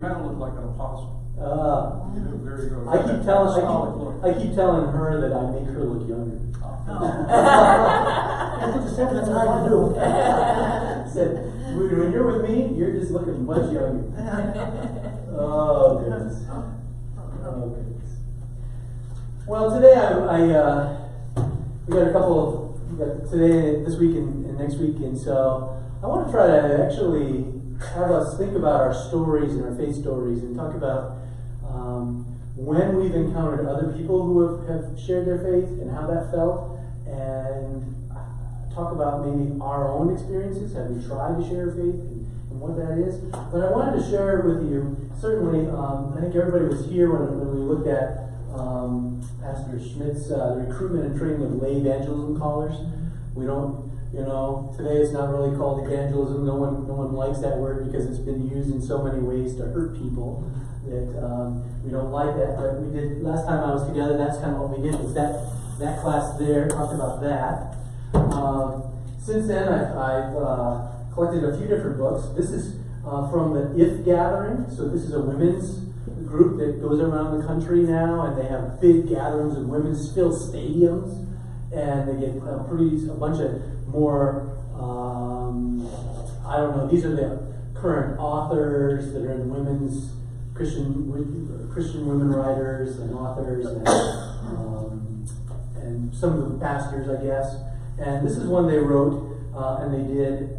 kind of looked like an apostle. There you go. I keep telling her that I make her look younger. That's hard to do. Said, when you're with me, you're just looking much younger. Oh goodness. Oh goodness. Well, today we got a couple. We got today, this week, and next week, and so I want to try to actually have us think about our stories and our faith stories, and talk about when we've encountered other people who have shared their faith and how that felt, and talk about maybe our own experiences. Have we tried to share faith and what that is? But I wanted to share with you, certainly, I think everybody was here when we looked at Pastor Schmidt's recruitment and training of lay evangelism callers. We don't, today it's not really called evangelism. No one likes that word because it's been used in so many ways to hurt people that we don't like that. But we did, last time I was together, that's kind of what we did, was that class there, talked about that. Since then, I've collected a few different books. This is from the If Gathering. So this is a women's group that goes around the country now, and they have big gatherings of women, fill stadiums, and they get a bunch of more, I don't know, these are the current authors that are in women's Christian women writers and authors, and some of the pastors, I guess. And this is one they wrote, and they did,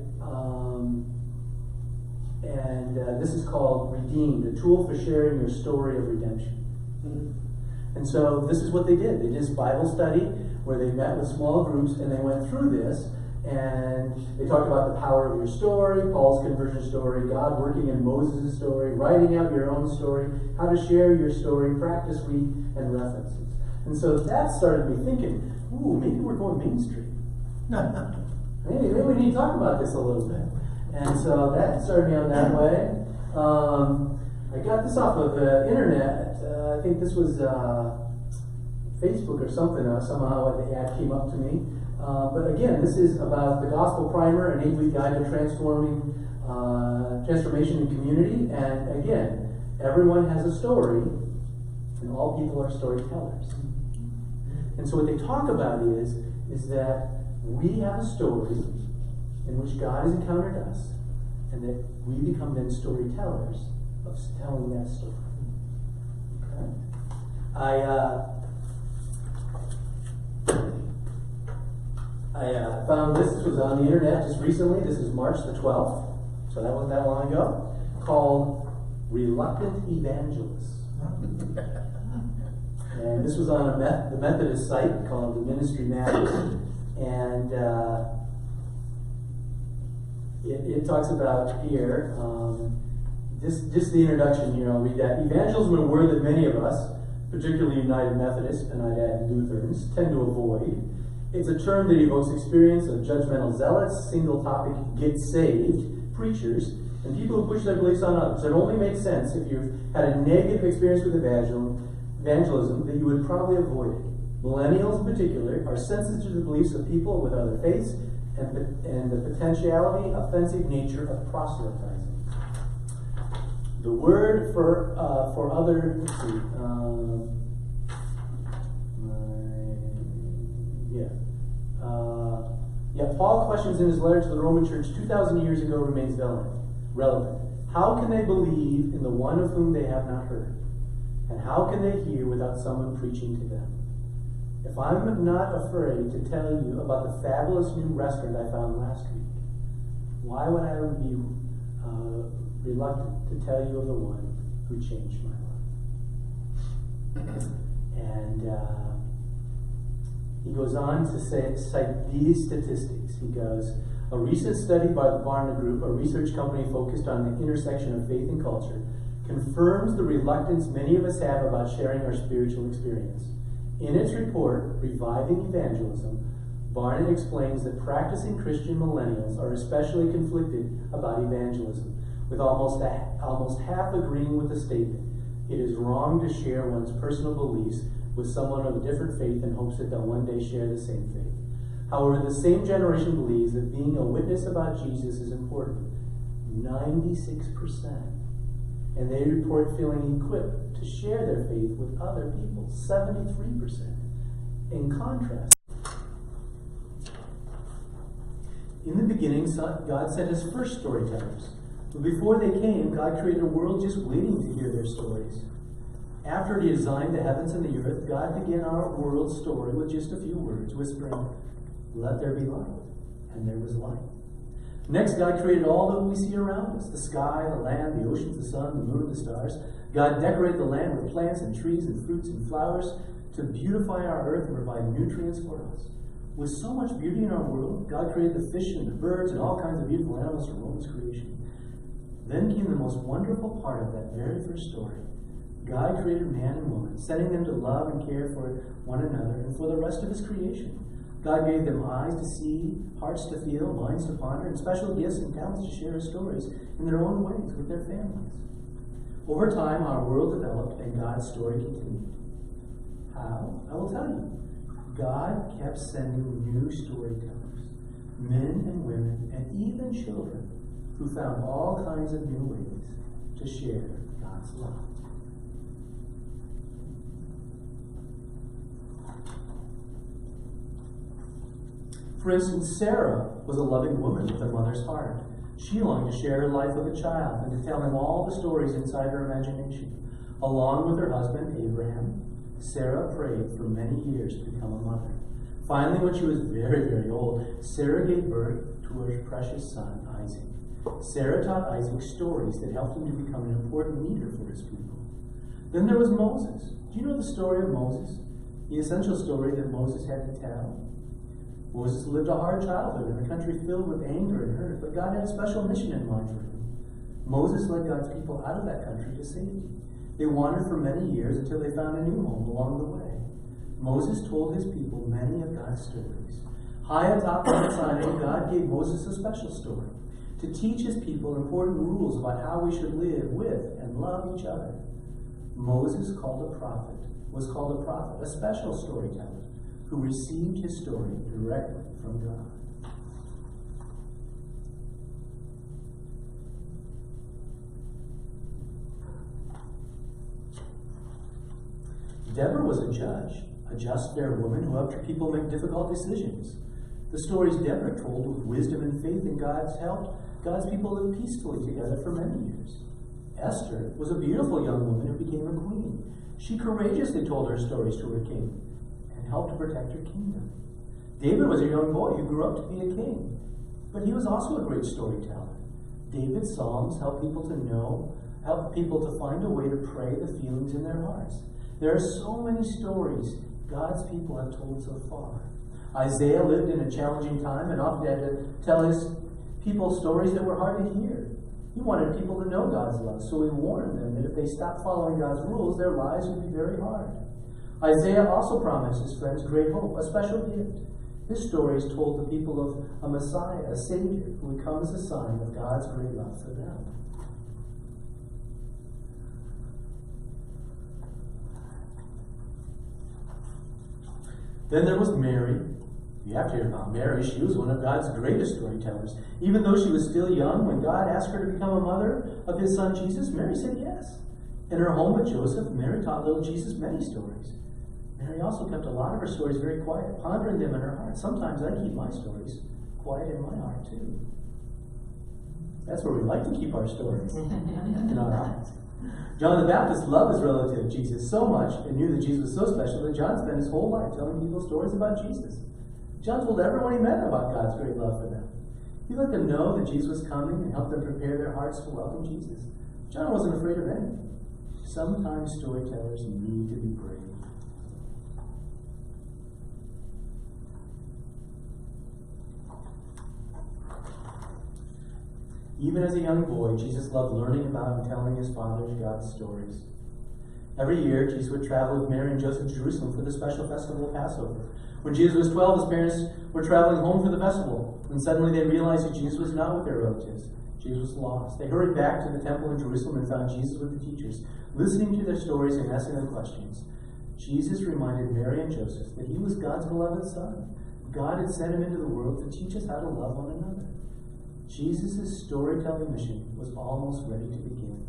and this is called Redeemed, a tool for sharing your story of redemption. Mm-hmm. And so this is what they did. They did this Bible study where they met with small groups, and they went through this, and they talked about the power of your story, Paul's conversion story, God working in Moses' story, writing out your own story, how to share your story, practice week, and references. And so that started me thinking, ooh, maybe we're going mainstream. Maybe we need to talk about this a little bit. And so that started me on that way. I got this off of the internet. I think this was Facebook or something. Somehow the ad came up to me. But again, this is about the Gospel Primer, an 8-week guide to transformation in community. And again, everyone has a story, and all people are storytellers. And so what they talk about is that we have a story in which God has encountered us, and that we become then storytellers of telling that story. Okay? I found this was on the internet just recently. This is March the 12th, so that wasn't that long ago, called Reluctant Evangelists. And this was on the Methodist site called the Ministry Matters. And it talks about here, just the introduction here, I'll read that. Evangelism, a word that many of us, particularly United Methodists, and I'd add Lutherans, tend to avoid. It's a term that evokes experience of judgmental zealots, single topic, get saved, preachers, and people who push their beliefs on others. It only makes sense if you've had a negative experience with evangelism that you would probably avoid it. Millennials in particular are sensitive to the beliefs of people with other faiths and the potentiality, offensive nature of proselytizing. The word for other, let's see, Paul questions in his letter to the Roman church 2,000 years ago remains relevant. How can they believe in the one of whom they have not heard? And how can they hear without someone preaching to them? If I'm not afraid to tell you about the fabulous new restaurant I found last week, why would I be reluctant to tell you of the one who changed my life? And he goes on to cite these statistics. He goes, a recent study by the Barna Group, a research company focused on the intersection of faith and culture, confirms the reluctance many of us have about sharing our spiritual experience. In its report, Reviving Evangelism, Barna explains that practicing Christian millennials are especially conflicted about evangelism, with almost half agreeing with the statement, it is wrong to share one's personal beliefs with someone of a different faith in hopes that they'll one day share the same faith. However, the same generation believes that being a witness about Jesus is important. 96%. and they report feeling equipped to share their faith with other people, 73%. In contrast, in the beginning, God sent his first storytellers. But before they came, God created a world just waiting to hear their stories. After he designed the heavens and the earth, God began our world story with just a few words, whispering, "Let there be light." And there was light. Next, God created all that we see around us, the sky, the land, the oceans, the sun, the moon, the stars. God decorated the land with plants and trees and fruits and flowers to beautify our earth and provide nutrients for us. With so much beauty in our world, God created the fish and the birds and all kinds of beautiful animals from his creation. Then came the most wonderful part of that very first story. God created man and woman, sending them to love and care for one another and for the rest of his creation. God gave them eyes to see, hearts to feel, minds to ponder, and special gifts and talents to share his stories in their own ways with their families. Over time, our world developed and God's story continued. How? I will tell you. God kept sending new storytellers, men and women, and even children, who found all kinds of new ways to share God's love. For instance, Sarah was a loving woman with a mother's heart. She longed to share her life with a child and to tell him all the stories inside her imagination. Along with her husband, Abraham, Sarah prayed for many years to become a mother. Finally, when she was very, very old, Sarah gave birth to her precious son, Isaac. Sarah taught Isaac stories that helped him to become an important leader for his people. Then there was Moses. Do you know the story of Moses? The essential story that Moses had to tell? Moses lived a hard childhood in a country filled with anger and hurt, but God had a special mission in mind for him. Moses led God's people out of that country to safety. They wandered for many years until they found a new home along the way. Moses told his people many of God's stories. High atop Mount Sinai, God gave Moses a special story to teach his people important rules about how we should live with and love each other. Moses was called a prophet, a special storyteller who received his story directly from God. Deborah was a judge, a just, fair woman who helped her people make difficult decisions. The stories Deborah told with wisdom and faith in God's help, God's people lived peacefully together for many years. Esther was a beautiful young woman who became a queen. She courageously told her stories to her king and helped to protect her kingdom. David was a young boy who grew up to be a king, but he was also a great storyteller. David's psalms help people to find a way to pray the feelings in their hearts. There are so many stories God's people have told so far. Isaiah lived in a challenging time and often had to tell his people stories that were hard to hear. He wanted people to know God's love, so he warned them that if they stopped following God's rules, their lives would be very hard. Isaiah also promised his friends great hope, a special gift. His stories told the people of a Messiah, a Savior, who would come as a sign of God's great love for them. Then there was Mary. You have to hear about Mary. She was one of God's greatest storytellers. Even though she was still young, when God asked her to become a mother of his son Jesus, Mary said yes. In her home with Joseph, Mary taught little Jesus many stories. Mary also kept a lot of her stories very quiet, pondering them in her heart. Sometimes I keep my stories quiet in my heart too. That's where we like to keep our stories, in our hearts. John the Baptist loved his relative Jesus so much and knew that Jesus was so special that John spent his whole life telling people stories about Jesus. John told everyone he met about God's great love for them. He let them know that Jesus was coming and helped them prepare their hearts to welcome Jesus. John wasn't afraid of anything. Sometimes storytellers need to be brave. Even as a young boy, Jesus loved learning about and telling his father God's stories. Every year, Jesus would travel with Mary and Joseph to Jerusalem for the special festival of Passover. When Jesus was 12, his parents were traveling home for the festival, and suddenly they realized that Jesus was not with their relatives. Jesus was lost. They hurried back to the temple in Jerusalem and found Jesus with the teachers, listening to their stories and asking them questions. Jesus reminded Mary and Joseph that he was God's beloved son. God had sent him into the world to teach us how to love one another. Jesus' storytelling mission was almost ready to begin.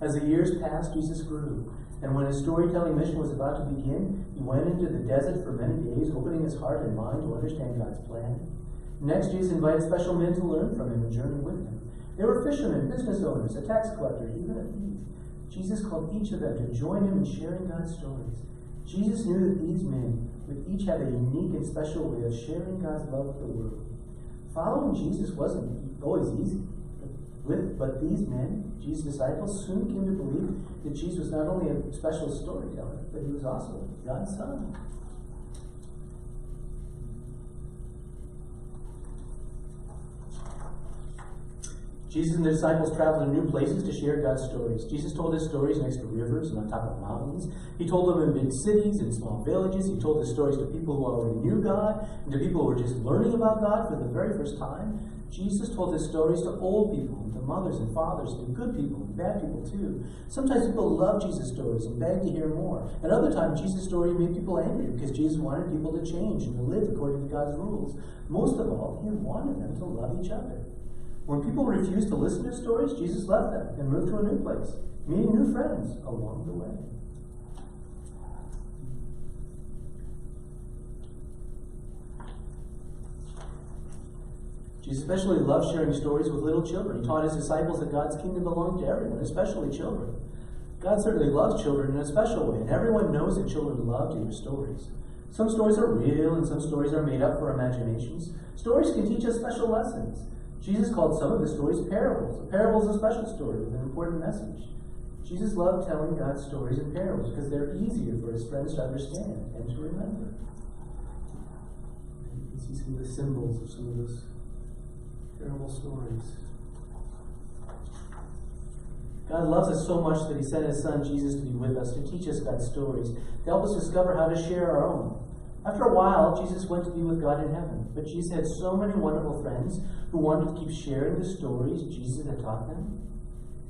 As the years passed, Jesus grew. And when his storytelling mission was about to begin, he went into the desert for many days, opening his heart and mind to understand God's plan. Next, Jesus invited special men to learn from him and journey with him. They were fishermen, business owners, a tax collector, even a thief. Jesus called each of them to join him in sharing God's stories. Jesus knew that these men would each have a unique and special way of sharing God's love with the world. Following Jesus wasn't always easy. But these men, Jesus' disciples, soon came to believe that Jesus was not only a special storyteller, but he was also God's Son. Jesus and the disciples traveled to new places to share God's stories. Jesus told his stories next to rivers and on top of mountains. He told them in big cities and small villages. He told his stories to people who already knew God and to people who were just learning about God for the very first time. Jesus told his stories to old people, and to mothers and fathers, to good people and bad people too. Sometimes people loved Jesus' stories and begged to hear more. At other times, Jesus' story made people angry because Jesus wanted people to change and to live according to God's rules. Most of all, he wanted them to love each other. When people refused to listen to stories, Jesus left them and moved to a new place, meeting new friends along the way. Jesus especially loved sharing stories with little children. He taught his disciples that God's kingdom belonged to everyone, especially children. God certainly loves children in a special way, and everyone knows that children love to hear stories. Some stories are real, and some stories are made up for imaginations. Stories can teach us special lessons. Jesus called some of the stories parables. A parable is a special story with an important message. Jesus loved telling God's stories in parables because they're easier for his friends to understand and to remember. You can see some of the symbols of some of those parable stories. God loves us so much that he sent his son Jesus to be with us, to teach us God's stories, to help us discover how to share our own. After a while, Jesus went to be with God in heaven, but Jesus had so many wonderful friends who wanted to keep sharing the stories Jesus had taught them.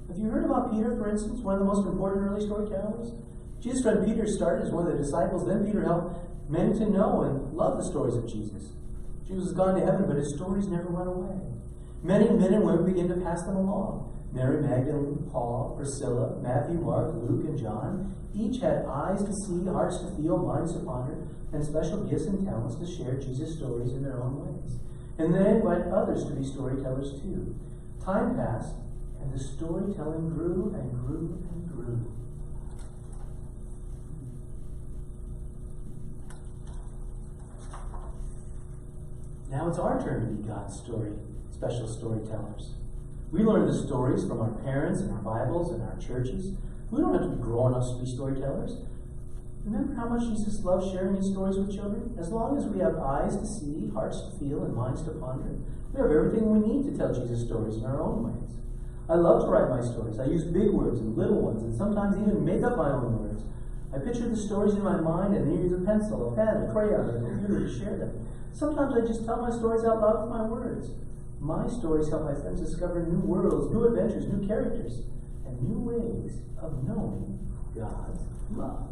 Have you heard about Peter, for instance, one of the most important early storytellers? Jesus' friend Peter started as one of the disciples, then Peter helped men to know and love the stories of Jesus. Jesus has gone to heaven, but his stories never went away. Many men and women began to pass them along. Mary Magdalene, Paul, Priscilla, Matthew, Mark, Luke, and John each had eyes to see, hearts to feel, minds to ponder, and special gifts and talents to share Jesus' stories in their own ways. And they invited others to be storytellers too. Time passed, and the storytelling grew and grew and grew. Now it's our turn to be God's special storytellers. We learn the stories from our parents and our Bibles and our churches. We don't have to be grown ups to be storytellers. Remember how much Jesus loves sharing his stories with children? As long as we have eyes to see, hearts to feel, and minds to ponder, we have everything we need to tell Jesus stories in our own ways. I love to write my stories. I use big words and little ones, and sometimes even make up my own words. I picture the stories in my mind and then use a pencil, a pen, a crayon, or a computer to share them. Sometimes I just tell my stories out loud with my words. My stories help my friends discover new worlds, new adventures, new characters, and new ways of knowing God's love.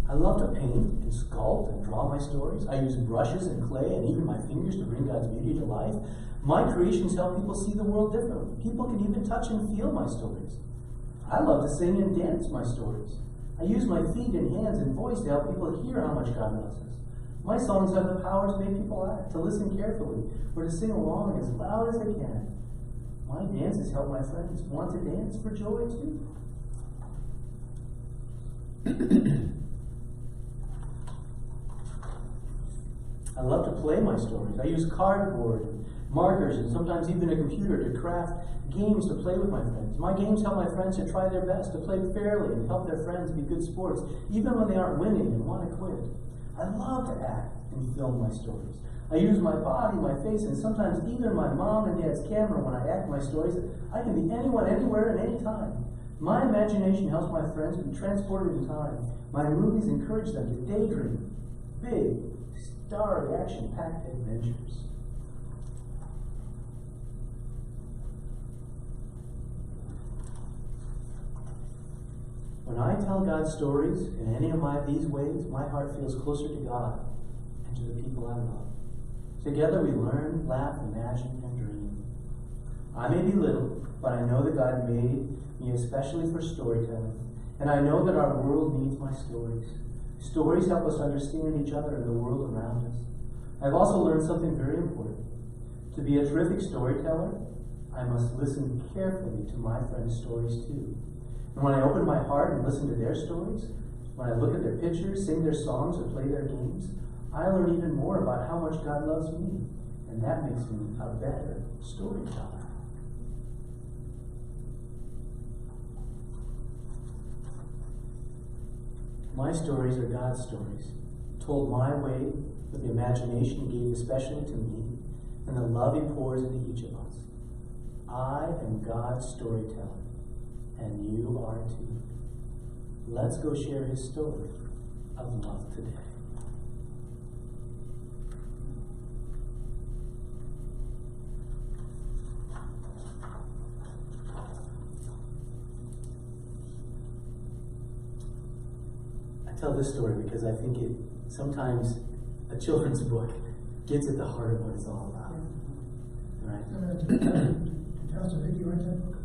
I love to paint and sculpt and draw my stories. I use brushes and clay and even my fingers to bring God's beauty to life. My creations help people see the world differently. People can even touch and feel my stories. I love to sing and dance my stories. I use my feet and hands and voice to help people hear how much God loves us. My songs have the power to make people act, to listen carefully, or to sing along as loud as they can. My dances help my friends want to dance for joy too. I love to play my stories. I use cardboard, markers, and sometimes even a computer to craft games to play with my friends. My games help my friends to try their best, to play fairly, and help their friends be good sports, even when they aren't winning and want to quit. I love to act and film my stories. I use my body, my face, and sometimes even my mom and dad's camera when I act my stories. I can be anyone, anywhere, at any time. My imagination helps my friends be transported in time. My movies encourage them to daydream big, starry, action-packed adventures. When I tell God's stories in any of these ways, my heart feels closer to God and to the people I love. Together we learn, laugh, imagine, and dream. I may be little, but I know that God made me especially for storytelling, and I know that our world needs my stories. Stories help us understand each other and the world around us. I've also learned something very important. To be a terrific storyteller, I must listen carefully to my friends' stories too. And when I open my heart and listen to their stories, when I look at their pictures, sing their songs, or play their games, I learn even more about how much God loves me, and that makes me a better storyteller. My stories are God's stories, told my way with the imagination He gave especially to me, and the love He pours into each of us. I am God's storyteller, and you are too. Let's go share His story of love today. I tell this story because I think it sometimes a children's book gets at the heart of what it's all about. Right? Did Pastor Vicky write that book?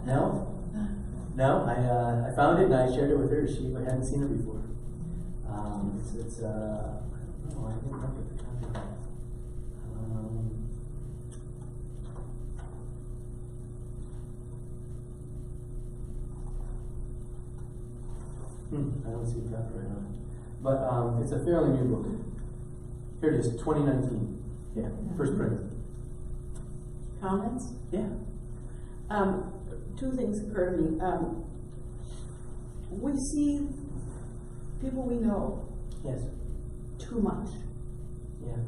No. I found it and I shared it with her. She hadn't seen it before. It's I don't know. I didn't look at the copy. I don't see the copyright on it. But it's a fairly new book. Here it is, 2019. Yeah, first print. Comments? Yeah. Two things occur to me. We see people we know Yes. too much, Yeah.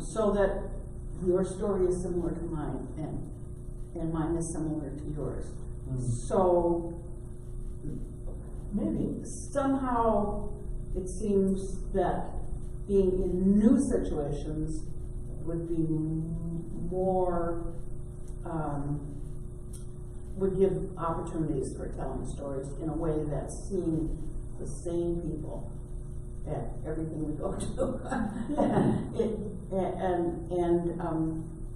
so that your story is similar to mine, and mine is similar to yours. So Maybe. somehow it seems that being in new situations would be more, would give opportunities for telling stories in a way that's seeing the same people at everything we go to.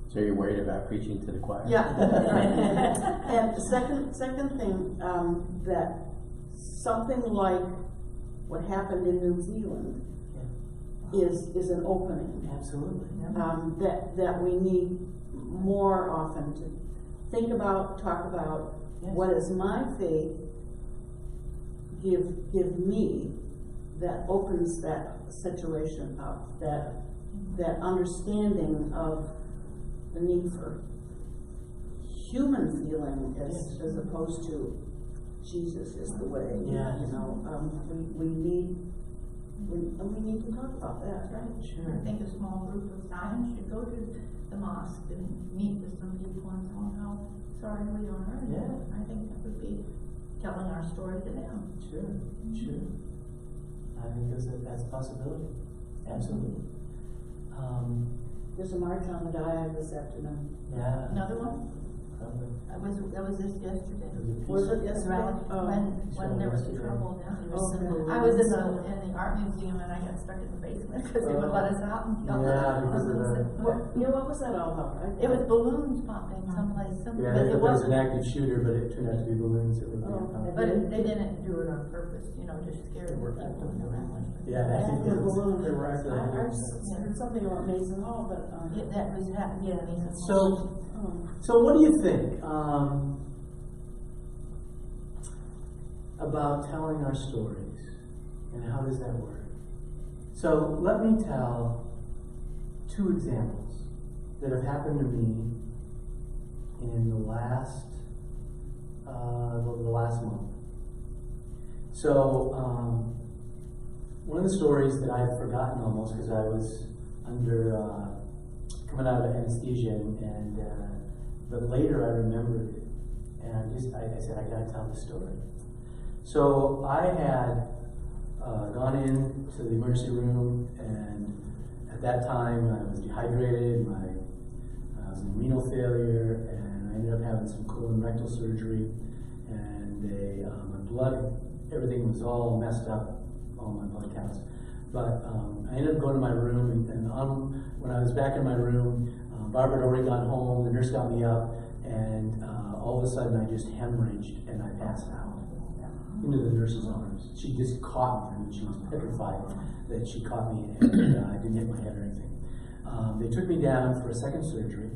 So you're worried about preaching to the choir? Yeah. And the second thing, that something like what happened in New Zealand is an opening. Absolutely. That we need more often to think about, talk about. Yes. What is my faith give me that opens that situation up, that understanding of the need for human feeling as opposed to Jesus is the way. Yeah. You know, we need to talk about that, right? Sure. I think a small group of times should go to the mosque and meet with some people and tell them how sorry we are. And Yeah. I think that would be telling our story to them. Sure. I think that's a possibility. Absolutely. There's a march on the diet this afternoon. Yeah. Another one? Probably. That was this yesterday. Was it yesterday? When there was trouble down there. I was in the art museum and I got stuck in the basement because they would let us out and Yeah, because of the. What was that all about? It was balloons popping someplace. Yeah, But I it thought there was an wasn't. active shooter, but it turned out to be balloons that were being popped. But they didn't do it on purpose, just scare the people around. Yeah, I think Active it was. balloons. They were I active balloons. heard something about Mason Hall, but, Yeah, that was happening, yeah. So what do you think about telling our stories, and how does that work? So let me tell two examples that have happened to me in the last month. So one of the stories that I had forgotten almost because I was coming out of anesthesia, but later I remembered it, and I said, I gotta tell the story. So I had gone into the emergency room, and at that time I was dehydrated, I was in renal failure, and I ended up having some colon rectal surgery, and my blood, everything was all messed up, all my blood counts. But I ended up going to my room, and when I was back in my room, Barbara had already gone home, the nurse got me up, and all of a sudden I just hemorrhaged and I passed out into the nurse's arms. She just caught me. I mean, she was petrified that she caught me, and I didn't hit my head or anything. They took me down for a second surgery.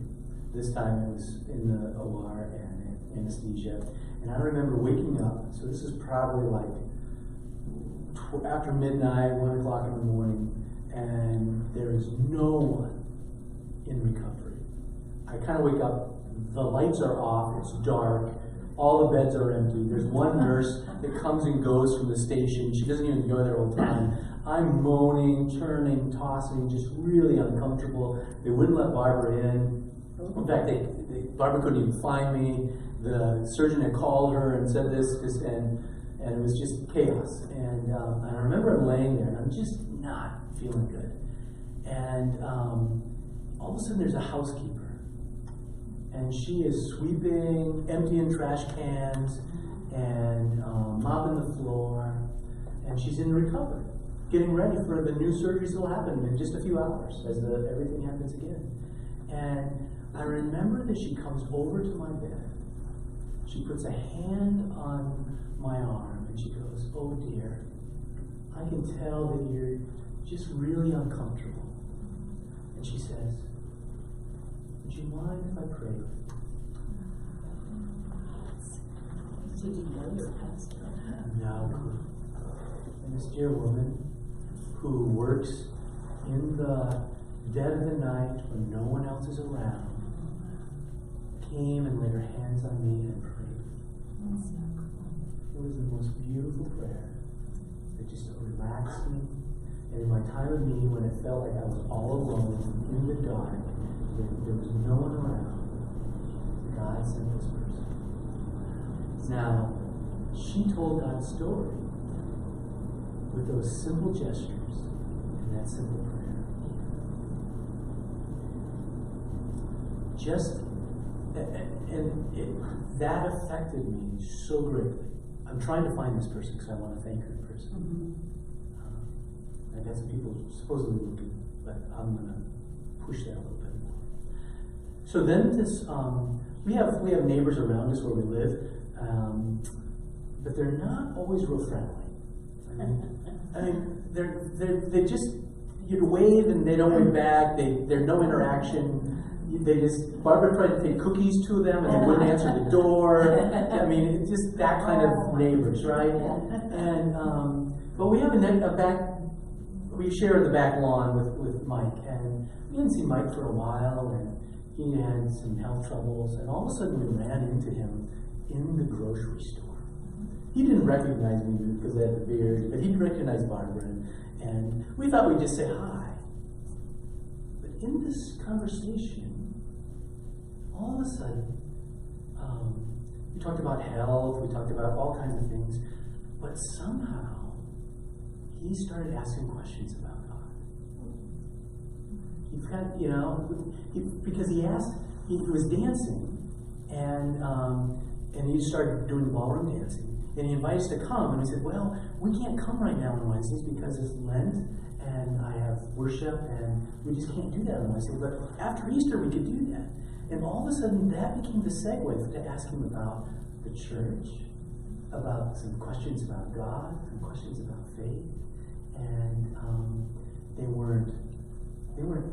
This time it was in the OR and anesthesia. And I remember waking up, so this is probably like after midnight, 1 o'clock in the morning, and there is no one in recovery. I kind of wake up, the lights are off, it's dark, all the beds are empty. There's one nurse that comes and goes from the station. She doesn't even go there all the time. I'm moaning, turning, tossing, just really uncomfortable. They wouldn't let Barbara in. In fact, Barbara couldn't even find me. The surgeon had called her and said this, and it was just chaos. And I remember laying there, and I'm just not feeling good. And all of a sudden, there's a housekeeper, and she is sweeping, emptying trash cans, and mopping the floor, and she's in recovery, getting ready for the new surgeries that will happen in just a few hours as everything happens again. And I remember that she comes over to my bed. She puts a hand on my arm and she goes, "Oh dear, I can tell that you're just really uncomfortable." And she says, "Would you mind if I pray with you?" Did you know your pastor? No clue. And this dear woman who works in the dead of the night when no one else is around came and laid her hands on me and prayed. It was the most beautiful prayer. It just relaxed me. And in my time of need, when it felt like I was all alone in the dark, there was no one around, God sent this person. Now, she told God's story with those simple gestures and that simple prayer. That affected me so greatly. I'm trying to find this person because I want to thank her in person. I've got some people supposedly looking, but I'm going to push that a little bit more. So then this, we have neighbors around us where we live, but they're not always real friendly. I mean, they just, you'd wave and they don't wave back. There's no interaction. Barbara tried to take cookies to them and they wouldn't answer the door. I mean, it's just that kind of neighbors, right? And but we have we share the back lawn with Mike, and we didn't see Mike for a while, and he had some health troubles, and all of a sudden we ran into him in the grocery store. He didn't recognize me because I had the beard, but he recognized Barbara, and we thought we'd just say hi. But in this conversation, all of a sudden, we talked about health, we talked about all kinds of things, but somehow he started asking questions about God. He kind of, because he was dancing, and he started doing ballroom dancing. And he invited us to come, and we said, "Well, we can't come right now on Wednesdays because it's Lent, and I have worship, and we just can't do that on Wednesday. But after Easter, we could do that." And all of a sudden, that became the segue to ask him about the church, about some questions about God, some questions about faith. And they weren't,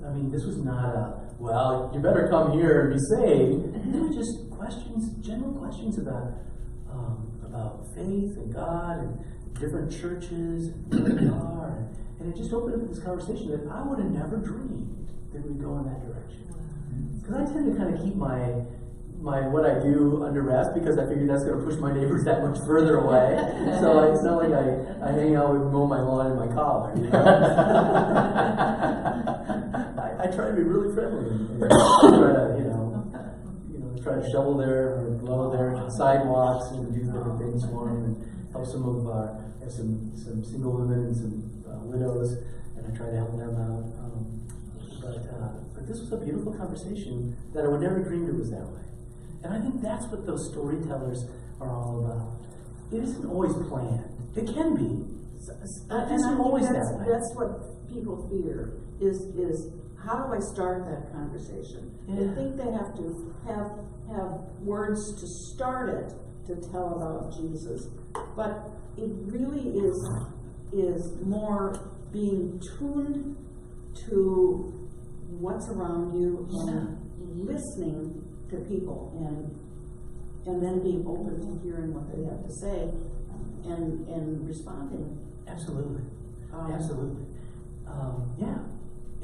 I mean, this was not well, you better come here and be saved. They were just questions, general questions about faith and God and different churches and where they are. And it just opened up this conversation that I would have never dreamed that we'd go in that direction. Because I tend to kind of keep my what I do under wraps because I figured that's going to push my neighbors that much further away. So it's not like I hang out with mow my lawn in my collar. You know? I try to be really friendly and try to shovel there or blow their sidewalks and do different things for them and help some of our some single women and some widows, and I try to help them out. But this was a beautiful conversation that I would never dreamed it was that way. And I think that's what those storytellers are all about. It isn't always planned. It can be It And isn't I think always that's, that way. that's what people fear, is how do I start that conversation? They Yeah. think they have to have words to start it, to tell about Jesus. But it really is more being tuned to what's around you and listening to people and then being open to hearing what they have to say and responding. Absolutely. Um, Absolutely. Yeah.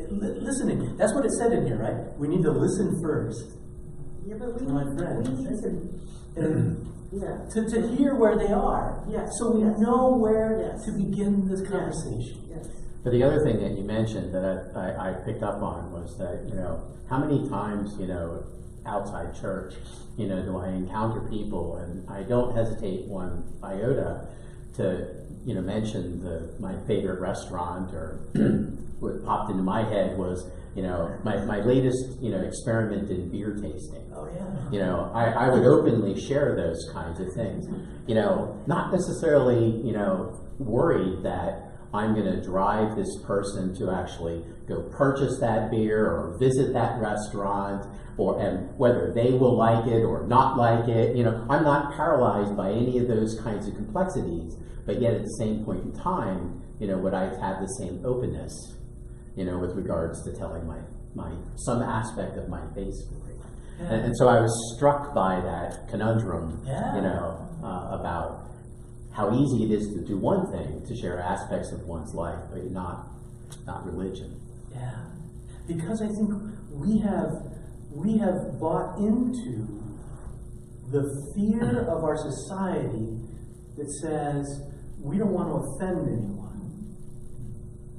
Listening. That's what it said in here, right? We need to listen first. Yeah, but we My need friend. to, yeah. To hear where they are. Yes, So we yes. know where Yes. to begin this Yes. conversation. Yes. But the other thing that you mentioned that I picked up on was that, how many times, outside church, do I encounter people, and I don't hesitate one iota to, mention my favorite restaurant, or what popped into my head was, my latest, experiment in beer tasting. Oh, yeah. I would openly share those kinds of things. Not necessarily, worried that I'm going to drive this person to actually go purchase that beer or visit that restaurant, and whether they will like it or not like it. I'm not paralyzed by any of those kinds of complexities, but yet at the same point in time, would I have the same openness, with regards to telling my some aspect of my faith story. Yeah. And so I was struck by that conundrum, Yeah. About how easy it is to do one thing, to share aspects of one's life, but not religion. Yeah. Because I think we have bought into the fear of our society that says we don't want to offend anyone.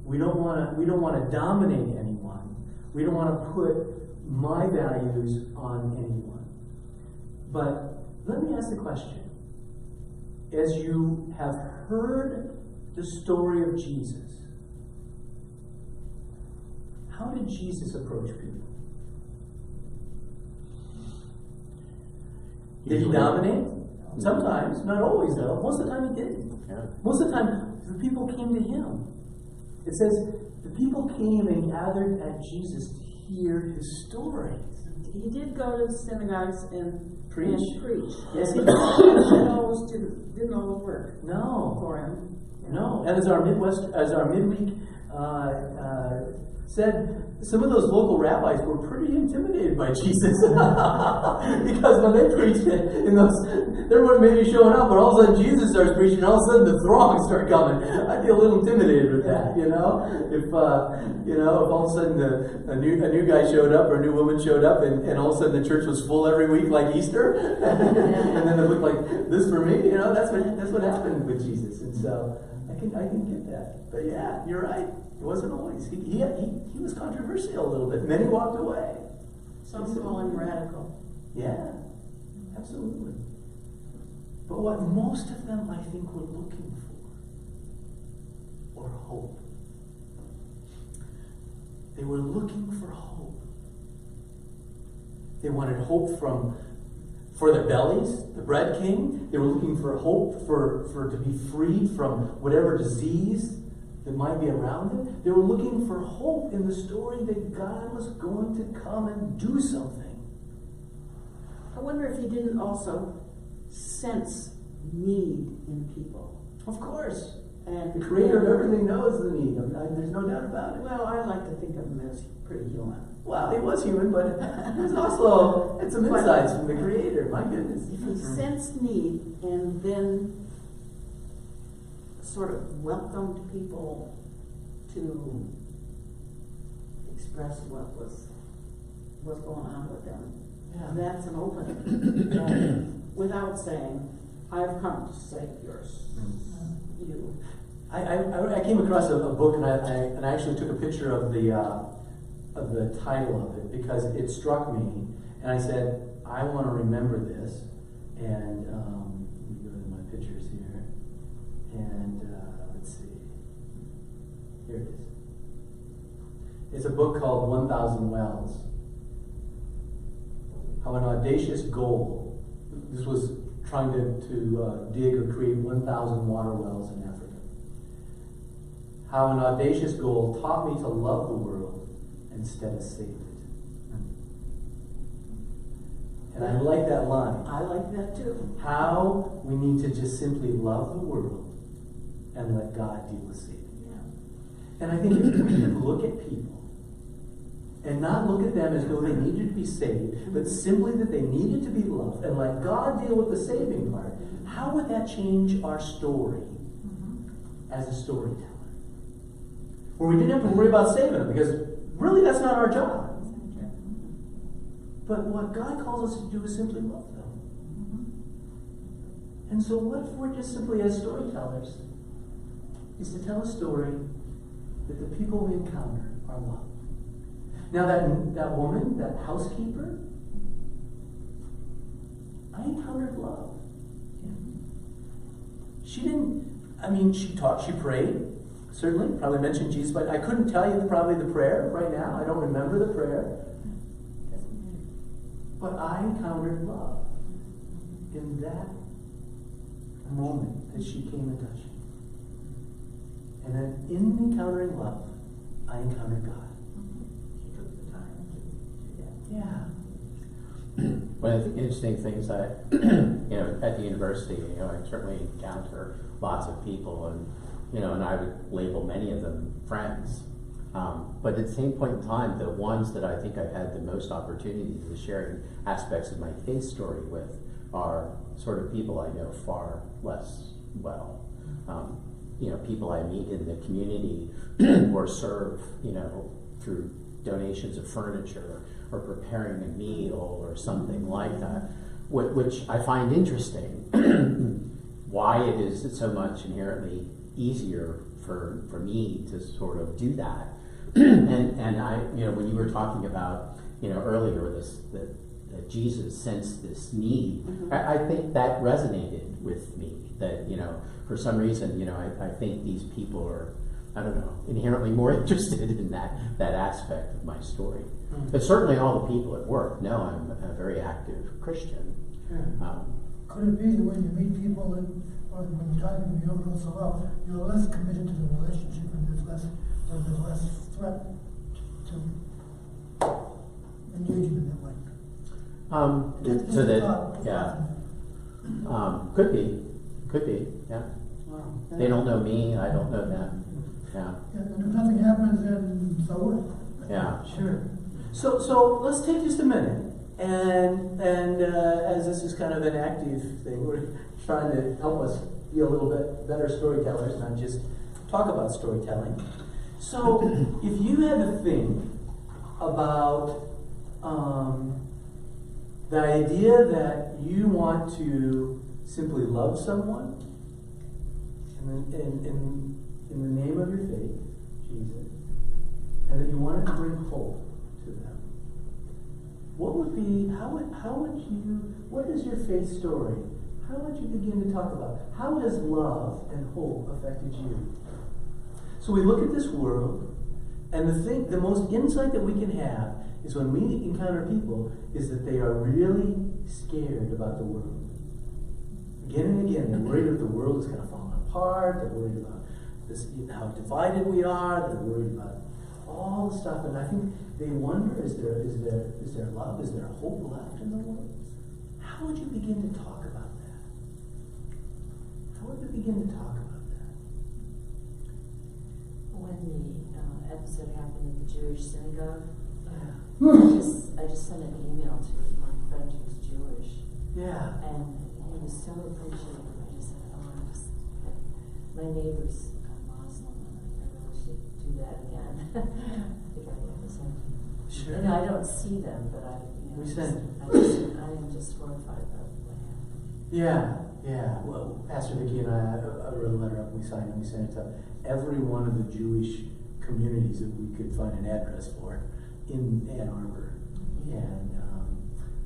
We don't want to dominate anyone. We don't want to put my values on anyone. But let me ask the question. As you have heard the story of Jesus, how did Jesus approach people? Did he dominate? Sometimes, not always though. Most of the time he didn't. Yeah. Most of the time the people came to him. It says the people came and gathered at Jesus to hear his story. He did go to the synagogues and Preach? And preach. Yes, he And did. it always didn't always work No. for him. No, and as our midweek said, some of those local rabbis were pretty intimidated by Jesus because when they preached it, everyone may be showing up, but all of a sudden Jesus starts preaching, and all of a sudden the throngs start coming. I'd be a little intimidated with that, if all of a sudden a new guy showed up or a new woman showed up, and all of a sudden the church was full every week like Easter, and then it looked like this for me. That's what happened with Jesus, and so. I can get that. But yeah, you're right. It wasn't always. He was controversial a little bit. Many walked away. Some call him radical. Yeah, absolutely. But what most of them, I think, were looking for were hope. They were looking for hope. They wanted hope for their bellies. The bread came. They were looking for hope for to be freed from whatever disease that might be around them. They were looking for hope in the story that God was going to come and do something. I wonder if he didn't also sense need in people. Of course. And The creator of everything knows the need. There's no doubt about it. Well, I like to think of him as pretty human. Well, he was human, but there's also some insights from the creator. My goodness. If he sensed need and then sort of welcomed people to express what was going on with them, Yeah. that's an opening. Without saying, I've come to save you. I came across a book, and I actually took a picture of the title of it because it struck me, and I said, I want to remember this. And let me go to my pictures here, and let's see. Here it is. It's a book called 1,000 Wells. How an audacious goal. This was trying to dig or create 1,000 water wells in Africa. how an audacious goal taught me to love the world instead of save it. And I like that line. I like that too. How we need to just simply love the world and let God deal with Satan. And I think if we could look at people and not look at them as though they needed to be saved, but simply that they needed to be loved and let God deal with the saving part, how would that change our story as a storyteller? Where we didn't have to worry about saving them, because really that's not our job. But what God calls us to do is simply love them. And so what if we're just simply as storytellers, is to tell a story that the people we encounter are loved. Now that woman, that housekeeper, I encountered love. She didn't, she taught, she prayed, certainly, probably mentioned Jesus, but I couldn't tell you probably the prayer right now. I don't remember the prayer. But I encountered love in that moment that she came and touched me. And then in encountering love, I encountered God. He took the time to do that. Yeah. One of the interesting things that, at the university, I certainly encounter lots of people, and I would label many of them friends. But at the same point in time, the ones that I think I've had the most opportunities of sharing aspects of my faith story with are sort of people I know far less well. People I meet in the community or serve, through donations of furniture or preparing a meal or something like that, which I find interesting. Why it is so much inherently easier for me to sort of do that. and I, when you were talking about, earlier that Jesus sensed this need, I think that resonated with me. That for some reason, I think these people are, I don't know, inherently more interested in that aspect of my story. But certainly all the people at work know I'm a very active Christian. Could it be that when you meet people that, or when you're talking to them, you don't know so well, you're less committed to the relationship and there's less threat to engaging in that way? So that, could be, yeah. Wow. They don't know me, I don't know them. Yeah. And if nothing happens, then so what? Yeah. Sure. So let's take just a minute, and as this is kind of an active thing, we're trying to help us be a little bit better storytellers, not just talk about storytelling. So if you had to think about the idea that you want to simply love someone in the name of your faith, Jesus, and that you wanted to bring hope to them, what is your faith story? How would you begin to talk about? How has love and hope affected you? So we look at this world, and the most insight that we can have is when we encounter people, is that they are really scared about the world. Again and again, they're worried that the world is going to fall apart, they're worried about this, how divided we are, they're worried about all the stuff, and I think they wonder, is there love, is there hope left in the world? How would you begin to talk about that? How would you begin to talk about that? When the episode happened at the Jewish synagogue, Yeah. I just sent an email to my friend who's Jewish, Yeah. and he was so appreciative. I just said, my neighbor's Muslim, and I really should do that again. I think I have something. Sure. I don't see them, but I am just horrified about what happened. Yeah. Well, Pastor Vicki and I wrote a letter up, we signed it, we sent it to every one of the Jewish communities that we could find an address for in Ann Arbor.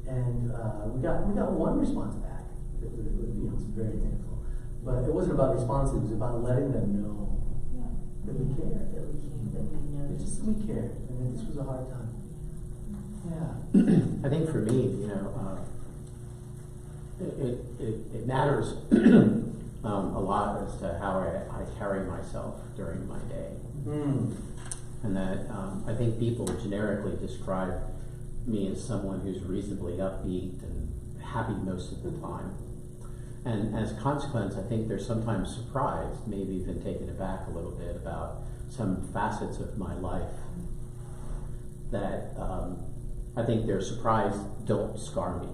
And we got one response back. It was very thankful. But it wasn't about response, it was about letting them know that we care. That we know. We cared, and that this was a hard time. Yeah. I think for me, it matters a lot as to how I carry myself during my day. And that I think people generically describe me as someone who's reasonably upbeat and happy most of the time. And as a consequence, I think they're sometimes surprised, maybe even taken aback a little bit about some facets of my life that I think they're surprised don't scar me.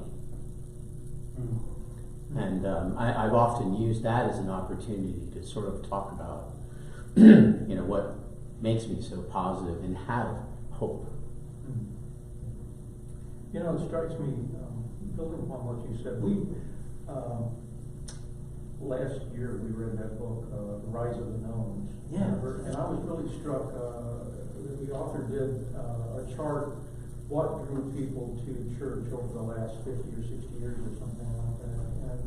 And I've often used that as an opportunity to sort of talk about, what makes me so positive and have hope. It strikes me, building upon what you said, last year we read that book, The Rise of the Gnomes. Yeah. And I was really struck, the author did a chart, what drew people to church over the last 50 or 60 years or something like that.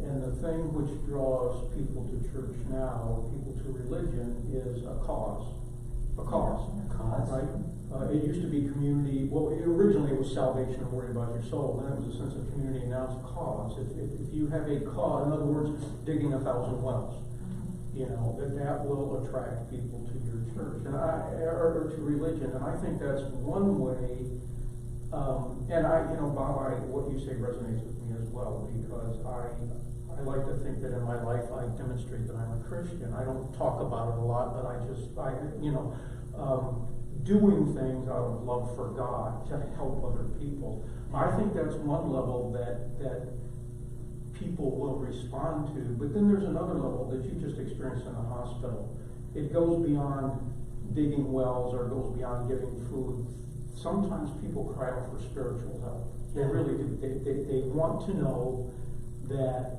And the thing which draws people to church now, or people to religion, is a cause. A cause. A cause. Right? It used to be community. Well, originally it was salvation and worry about your soul. Then it was a sense of community, and now it's a cause. If you have a cause, in other words, digging 1,000 wells, that will attract people to your church or to religion. And I think that's one way. Bob, what you say resonates with me as well, because I like to think that in my life I demonstrate that I'm a Christian. I don't talk about it a lot, but doing things out of love for God to help other people. I think that's one level that people will respond to. But then there's another level that you just experienced in the hospital. It goes beyond digging wells or goes beyond giving food. Sometimes people cry out for spiritual help. They really do. They want to know that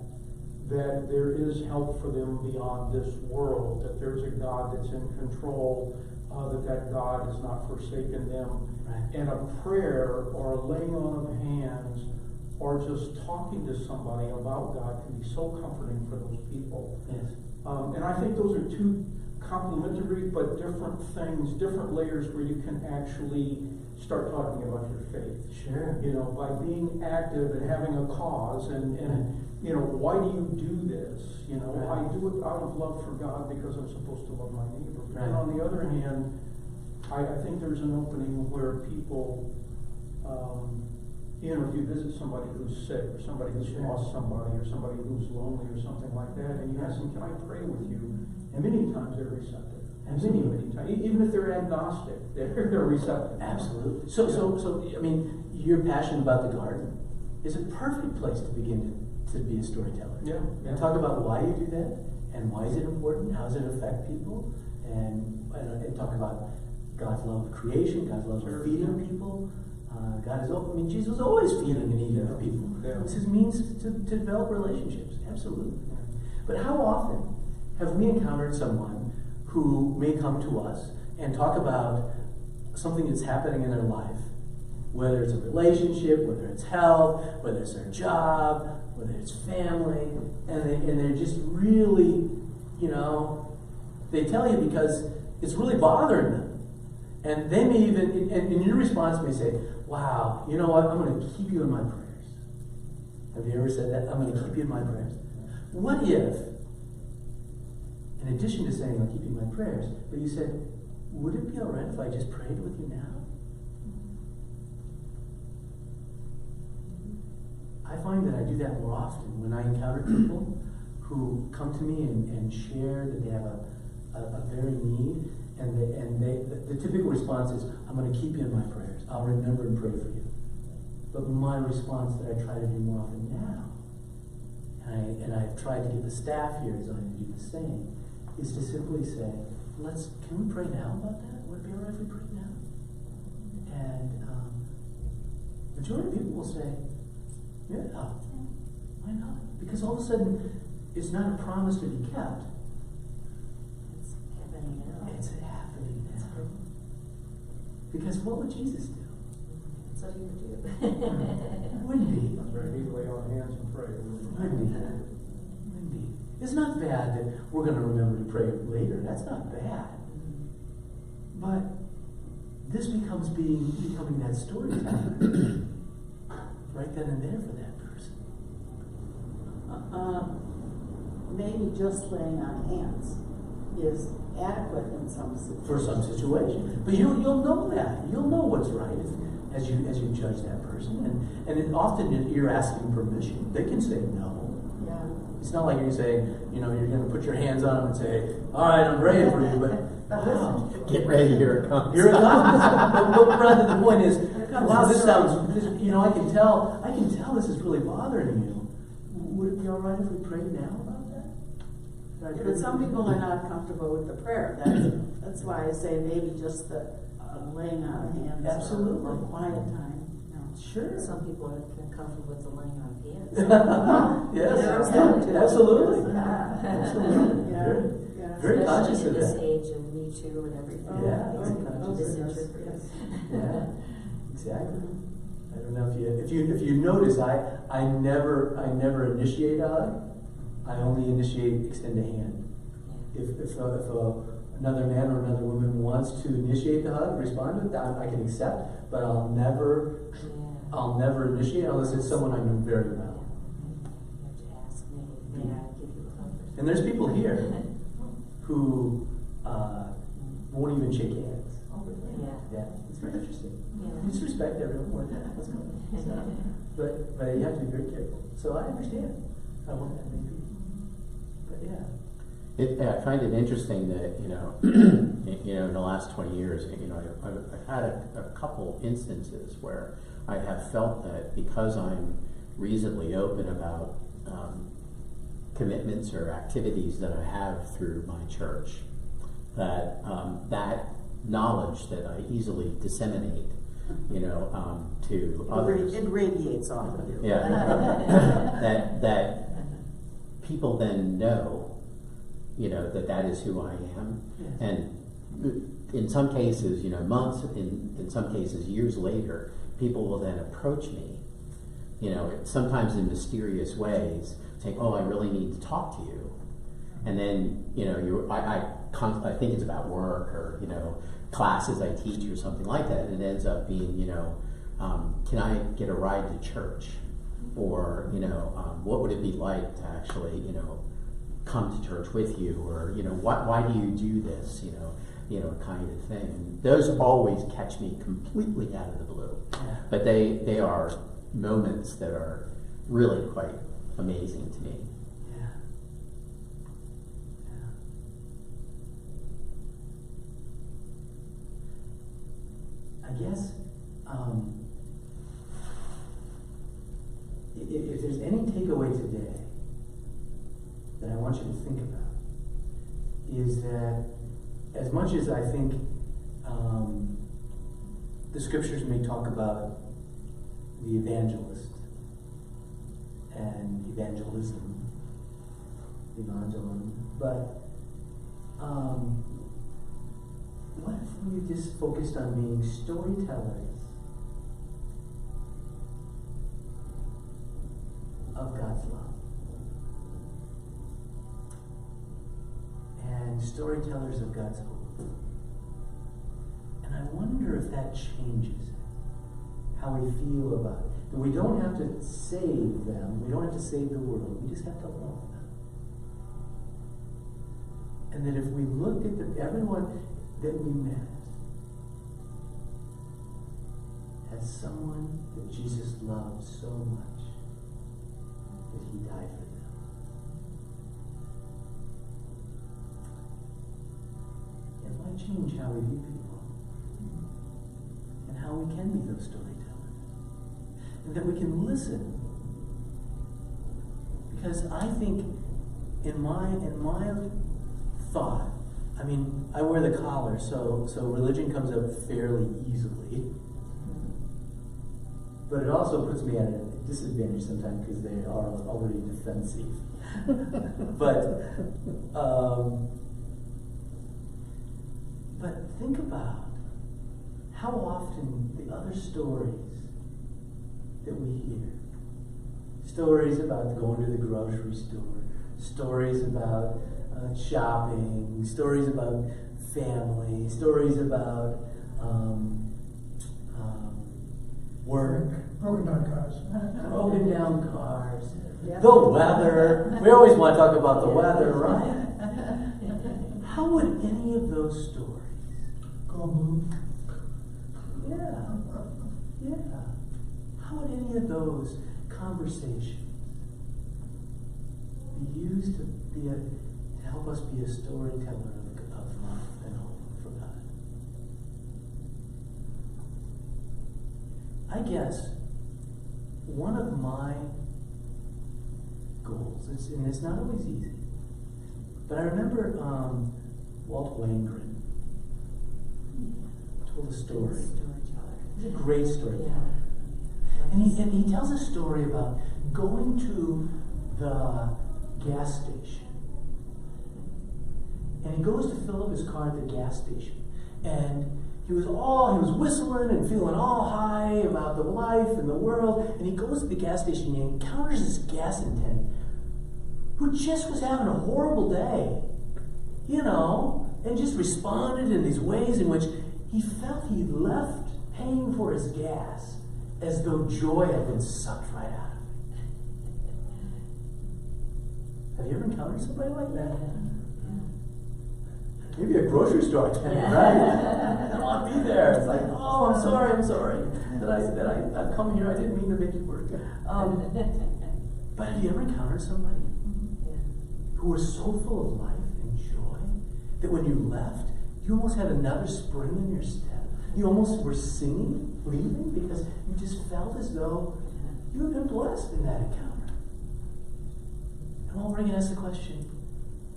there is help for them beyond this world, that there's a God that's in control, that God has not forsaken them. Right. And a prayer or a laying on of hands or just talking to somebody about God can be so comforting for those people. Yes. And I think those are two complementary but different things, different layers where you can actually start talking about your faith. Sure. By being active and having a cause and why do you do this? Right. I do it out of love for God because I'm supposed to love my neighbor. Right. And on the other hand, I think there's an opening where people, if you visit somebody who's sick or somebody who's lost somebody or somebody who's lonely or something like that, and you ask them, can I pray with you? And many times they're receptive. And many times, even if they're agnostic, they're receptive. Absolutely. So, you're passionate about the garden. It's a perfect place to begin to be a storyteller. Yeah. And talk about why you do that, and why is it important, how does it affect people, and talk about God's love of creation, God's love of feeding people. God is open. Jesus was always feeding and eating for people. Yeah. It was his means to develop relationships. Absolutely. But how often have we encountered someone who may come to us and talk about something that's happening in their life, whether it's a relationship, whether it's health, whether it's their job, whether it's family, and they're just really, they tell you because it's really bothering them. And they may even, and your response may say, wow, you know what, I'm going to keep you in my prayers. Have you ever said that? I'm going to keep you in my prayers. What if, in addition to saying I'll keep you in my prayers, but you said, would it be all right if I just prayed with you now? I find that I do that more often when I encounter people who come to me and share that they have a very need, and the typical response is, I'm going to keep you in my prayers. I'll remember and pray for you. But my response that I try to do more often now, and I've tried to get the staff here designed to do the same, is to simply say, can we pray now about that? Would it be all right if we pray now? And majority of people will say, yeah, why not? Because all of a sudden, it's not a promise to be kept. It's happening now. It's happening now. Because what would Jesus do? That's what he would do. Wouldn't he? That's right. He'd lay on hands and pray. Wouldn't he? Wouldn't he? It's not bad that we're going to remember to pray later. That's not bad. But this becomes becoming that storyteller right then and there for that person. maybe just laying on hands is adequate in some situations. For some situation. But you'll know that. You'll know what's right as you judge that person. And often you're asking permission. They can say no. Yeah. It's not like you're saying, you're going to put your hands on them and say, all right, I'm ready for you, but wow. Get ready, here it comes. Here it comes. but rather the point is, wow, this sounds, I can tell this is really bothering you. Would it be all right if we prayed now about that? But some people are not comfortable with the prayer. That's why I say maybe just the laying on of hands. Absolutely. Or quiet time. Sure. Some people are comfortable with the laying on of hands. Yes, There's that too. absolutely. Yeah. Absolutely. Yeah. Very, Yeah. very conscious Especially of in this that. age of Me Too and everything. Yeah, It's very easy to conscious of misinterpret. Yes. Yeah, exactly. I don't know if you notice, I never initiate a hug. I only extend a hand. If another man or another woman wants to initiate the hug, respond to it, I can accept, but I'll never initiate unless it's someone I know very well. You have to ask, may I give you a hug? And there's people here who won't even shake hands. Yeah. Yeah, it's very interesting. Yeah. You just respect everyone. That's good. But you have to be very careful. So I understand. I won't have many people. But yeah. I find it interesting that, in the last 20 years, I've had a couple instances where I have felt that because I'm reasonably open about commitments or activities that I have through my church, that that knowledge that I easily disseminate, to others. It radiates off of you. Yeah. that people then know, that is who I am. Yes. And in some cases, months, in some cases years later, people will then approach me, sometimes in mysterious ways, saying, "Oh, I really need to talk to you." And then, I think it's about work or, classes I teach or something like that. And it ends up being, can I get a ride to church? Or, what would it be like to actually, come to church with you? Or, why do you do this? Kind of thing. And those always catch me completely out of the blue. Yeah. But they are moments that are really quite amazing to me. Yeah. Yeah. I guess if there's any takeaway today that I want you to think about, is that as much as I think the scriptures may talk about the evangelist and evangelism, but what if we just focused on being storytellers of God's love and storytellers of God's hope? And I wonder if that changes how we feel about it. That we don't have to save them, we don't have to save the world, we just have to love them. And that if we looked at everyone that we met as someone that Jesus loved so much that he died for them. It might change how we view people and how we can be those storytellers. And that we can listen. Because I think in my thought, I mean, I wear the collar, so religion comes up fairly easily. But it also puts me at a disadvantage sometimes because they are already defensive. But think about how often the other stories that we hear, stories about going to the grocery store, stories about shopping, stories about family, stories about work, Broken down cars. Broken down cars, Yeah. the weather. We always want to talk about the weather, right? How would any of those stories? Go blue. Yeah. Yeah. How would any of those conversations be used to help us be a storyteller of love and hope for God? I guess one of my goals, and it's not always easy, but I remember Walt Wangren told a story. He's a great storyteller. Yeah. And he tells a story about going to the gas station. And he goes to fill up his car at the gas station. And he was whistling and feeling all high about the life and the world. And he goes to the gas station and he encounters this gas attendant who just was having a horrible day. And just responded in these ways in which he felt he left paying for his gas as though joy had been sucked right out of it. Have you ever encountered somebody like that? Maybe a grocery store attendant, right? I don't want to be there. It's like, oh, I'm sorry that I've come here. I didn't mean to make you work. But have you ever encountered somebody who was so full of life and joy that when you left, you almost had another spring in your step? You almost were singing, leaving, because you just felt as though you had been blessed in that encounter. And Walt Reagan asked the question,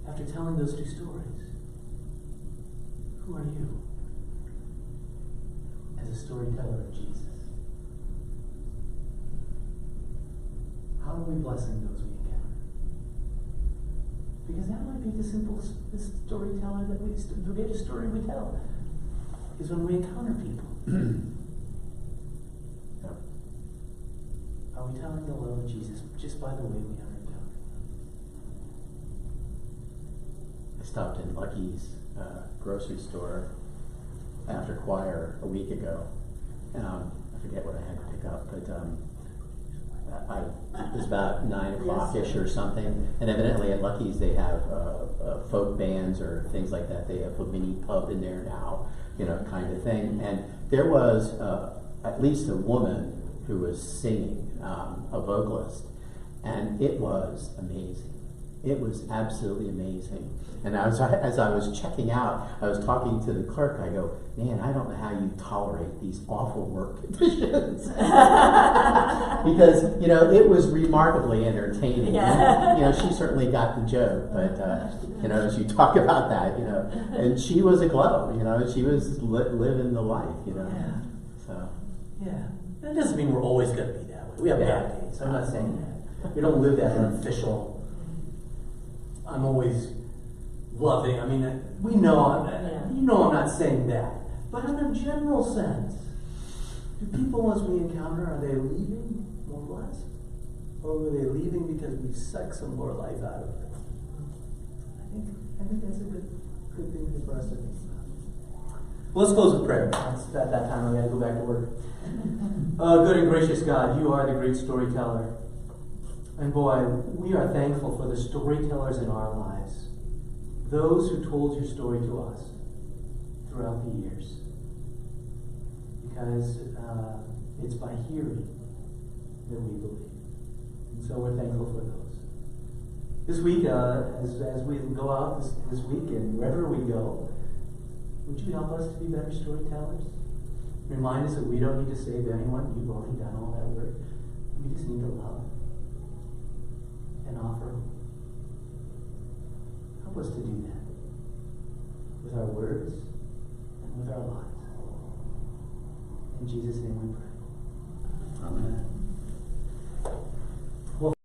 after telling those two stories, who are you as a storyteller of Jesus? How are we blessing those we encounter? Because that might be the storyteller the greatest story we tell, is when we encounter people. Are we telling the love of Jesus just by the way we are encountering? I stopped in Lucky's grocery store after choir a week ago. I forget what I had to pick up, but it was about 9 o'clock-ish or something. And evidently at Lucky's they have folk bands or things like that. They have a mini pub in there now, kind of thing. And there was at least a woman who was singing, a vocalist, and it was amazing. It was absolutely amazing. And as I was checking out, I was talking to the clerk. I go, man, I don't know how you tolerate these awful work conditions. Because, it was remarkably entertaining. Yeah. She certainly got the joke, but, as you talk about that, and she was aglow, she was living the life, Yeah. So. Yeah. That doesn't mean we're always going to be that way. We have bad days. I'm not saying that. We don't live that artificial, I'm always loving. I mean, we know, I'm not saying that. But in a general sense, do people, as we encounter, are they leaving more blessed? Or are they leaving because we've sucked some more life out of it? I think that's a good thing for us to think about. Well, let's close with prayer. It's about that time. I got to go back to work. Good and gracious God, you are the great storyteller. And boy, we are thankful for the storytellers in our lives. Those who told your story to us throughout the years. Because it's by hearing that we believe. And so we're thankful for those. This week, as we go out this week and wherever we go, would you help us to be better storytellers? Remind us that we don't need to save anyone. You've already done all that work. We just need to love and offer. Help us to do that with our words and with our lives. In Jesus' name we pray. Amen.